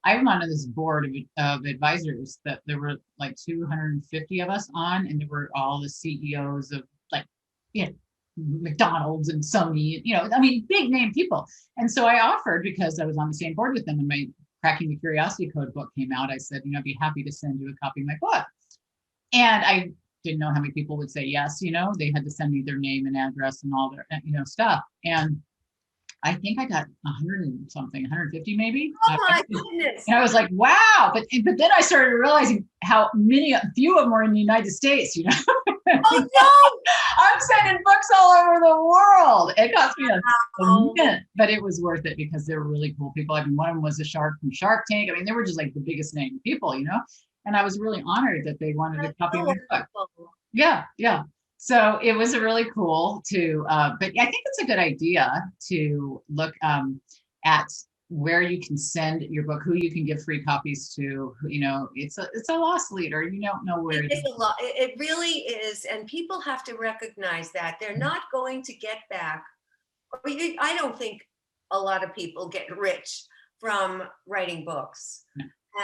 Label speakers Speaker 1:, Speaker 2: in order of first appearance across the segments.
Speaker 1: I'm on this board of advisors that there were like 250 of us on, and there were all the CEOs of like, you know, McDonald's and Sony, I mean, big name people. And so I offered, because I was on the same board with them, and my Cracking the Curiosity Code book came out. I said, I'd be happy to send you a copy of my book. And I didn't know how many people would say yes. They had to send me their name and address and all their, stuff. And I think I got 100 and something, 150 maybe.
Speaker 2: Oh my goodness.
Speaker 1: And I was like, wow. But then I started realizing how few of them were in the United States,
Speaker 2: Oh no.
Speaker 1: I'm sending books all over the world. It cost me a
Speaker 2: Wow.
Speaker 1: mint, but it was worth it because they were really cool people. I mean, one of them was a shark from Shark Tank. I mean, they were just like the biggest name people, and I was really honored that they wanted a
Speaker 2: That's
Speaker 1: copy
Speaker 2: so
Speaker 1: of my book.
Speaker 2: wonderful.
Speaker 1: Yeah, yeah. So it was really cool to, but I think it's a good idea to look at where you can send your book, who you can give free copies to. It's a loss leader. You don't know where
Speaker 2: It is a lot. It really is. And people have to recognize that they're not going to get back. I don't think a lot of people get rich from writing books.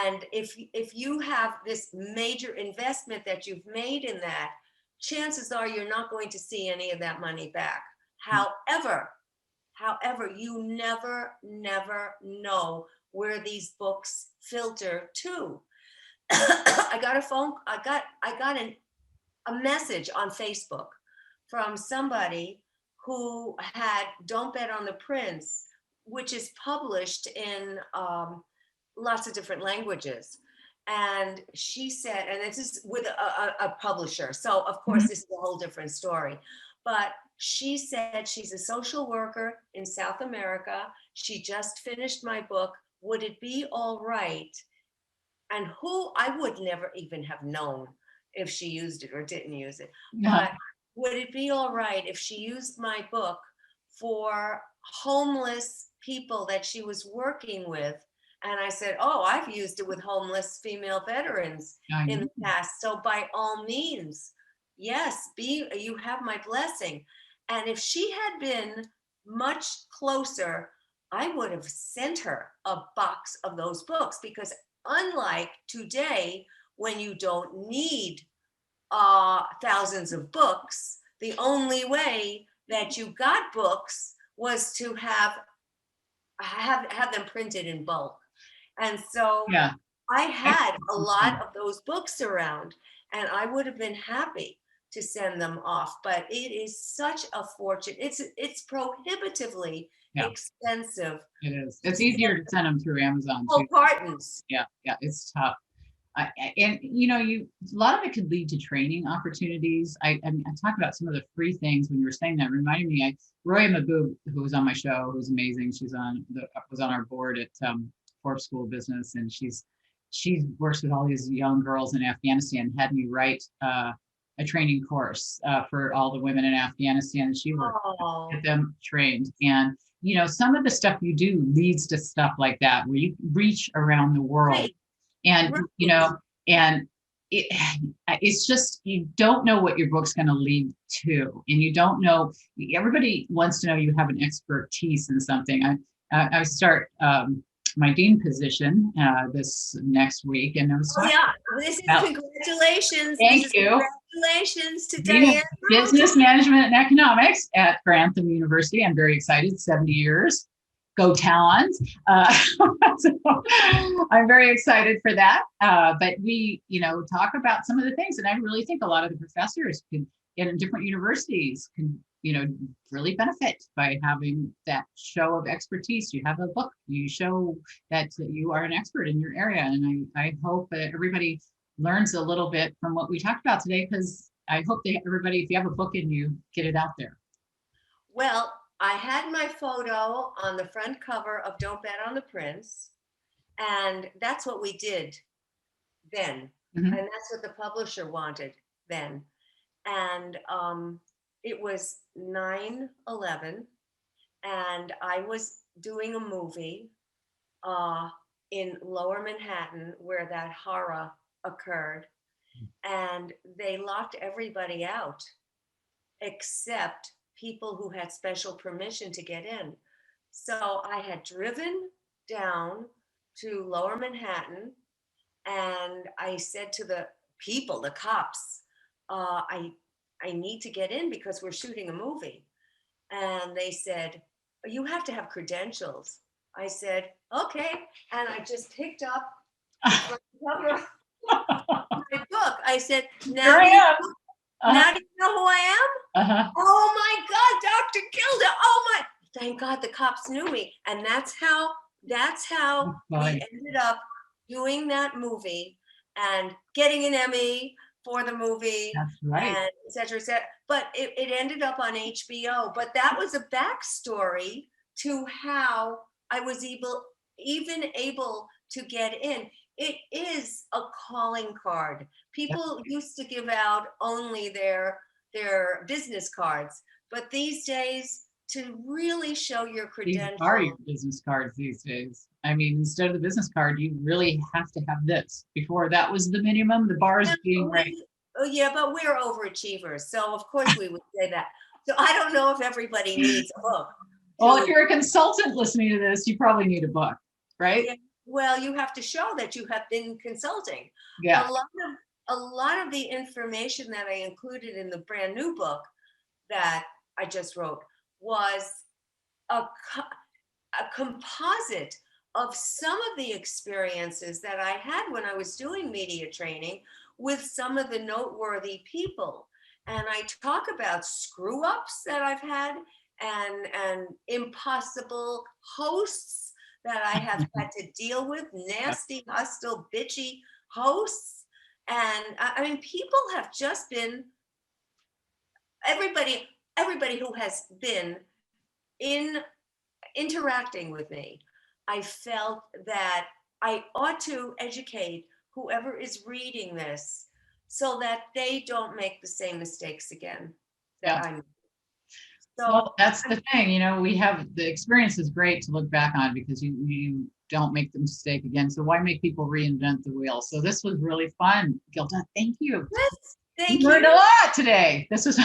Speaker 2: And if you have this major investment that you've made in that, chances are you're not going to see any of that money back. However, you never know where these books filter to. I got a message on Facebook from somebody who had Don't Bet on the Prince, which is published in lots of different languages. And she said, and this is with a publisher. So, of course,
Speaker 1: Mhm.
Speaker 2: this is a whole different story. But she said she's a social worker in South America. She just finished my book. Would it be all right? And who I would never even have known if she used it or didn't use it.
Speaker 1: Yeah.
Speaker 2: But would it be all right if she used my book for homeless people that she was working with? And I said, oh, I've used it with homeless female veterans
Speaker 1: I
Speaker 2: in
Speaker 1: know.
Speaker 2: the past. So by all means, yes, you have my blessing. And if she had been much closer, I would have sent her a box of those books, because unlike today, when you don't need thousands of books, the only way that you got books was to have them printed in bulk. And so
Speaker 1: Yeah.
Speaker 2: I
Speaker 1: I
Speaker 2: had a lot of those books around, and I would have been happy to send them off. But it is such a fortune. It's prohibitively
Speaker 1: Yeah,
Speaker 2: expensive
Speaker 1: it is.
Speaker 2: to
Speaker 1: It's
Speaker 2: send
Speaker 1: easier to send them through Amazon too.
Speaker 2: whole cartons.
Speaker 1: Yeah, yeah, it's tough. And a lot of it could lead to training opportunities. I talked about some of the free things when you were saying that. Reminded me, Roya Maboo, who was on my show, who's amazing. Was on our board at Forbes School of Business, and she works with all these young girls in Afghanistan. Had me write a training course for all the women in Afghanistan, and she worked to
Speaker 2: Oh,
Speaker 1: get them trained. And some of the stuff you do leads to stuff like that, where you reach around the world.
Speaker 2: right,
Speaker 1: And
Speaker 2: right.
Speaker 1: and it, it's just, you don't know what your book's going to lead to, and you don't know. Everybody wants to know you have an expertise in something. I start my dean position this next week, and I was
Speaker 2: Oh
Speaker 1: talking
Speaker 2: yeah, this is
Speaker 1: about,
Speaker 2: congratulations. This
Speaker 1: thank
Speaker 2: is
Speaker 1: you,
Speaker 2: congratulations to
Speaker 1: Dean of
Speaker 2: Diane Hamilton.
Speaker 1: Business Management and Economics at Grantham University. I'm very excited. 70 years. Go Talons. So I'm very excited for that. But we, talk about some of the things, and I really think a lot of the professors in different universities can, really benefit by having that show of expertise. You have a book, you show that you are an expert in your area. And I hope that everybody learns a little bit from what we talked about today, because I hope that everybody, if you have a book in you, get it out there.
Speaker 2: Well, I had my photo on the front cover of Don't Bet on the Prince, and that's what we did then,
Speaker 1: Mhm.
Speaker 2: and that's what the publisher wanted then. And it was 9/11, and I was doing a movie uh, in Lower Manhattan where that horror occurred, and they locked everybody out except people who had special permission to get in. So I had driven down to Lower Manhattan, and I said to the people, the cops, I need to get in because we're shooting a movie. And they said, you have to have credentials. I said, okay. And I just picked up the front cover of my book. I said,
Speaker 1: Here I am.
Speaker 2: now do you know who I am?
Speaker 1: Uh-huh.
Speaker 2: Oh my God, Dr. Gilda. Oh my, thank God the cops knew me. And that's how we
Speaker 1: Right.
Speaker 2: ended up doing that movie and getting an Emmy for the movie
Speaker 1: That's right.
Speaker 2: and et cetera, et cetera. But it ended up on HBO. But that was a backstory to how I was even able to get in. It is a calling card. People used to give out only their business cards, but these days to really show your
Speaker 1: These are your
Speaker 2: credentials.
Speaker 1: business cards these days. I mean, instead of the business card, you really have to have this. Before that was the minimum, the bar is
Speaker 2: Yeah,
Speaker 1: being raised.
Speaker 2: oh yeah, but we're overachievers, so of course we would say that. So I don't know if everybody needs a book
Speaker 1: Well, if
Speaker 2: to,
Speaker 1: you're a consultant listening to this, you probably need a book, right?
Speaker 2: yeah, well, you have to show that you have been consulting. A
Speaker 1: Yeah.
Speaker 2: lot of the information that I included in the brand new book that I just wrote was a, a composite of some of the experiences that I had when I was doing media training with some of the noteworthy people. And I talk about screw ups that I've had and impossible hosts that I have had to deal with, nasty, hostile, bitchy hosts. And I mean, people have just been everybody who has been in interacting with me, I felt that I ought to educate whoever is reading this so that they don't make the same mistakes again
Speaker 1: Yeah.
Speaker 2: that I made. So
Speaker 1: Well, that's the thing, we have the experience is great to look back on because you don't make the mistake again. So why make people reinvent the wheel? So this was really fun. Gilda, thank you.
Speaker 2: yes,
Speaker 1: You
Speaker 2: thank
Speaker 1: learned a
Speaker 2: you.
Speaker 1: lot today. This was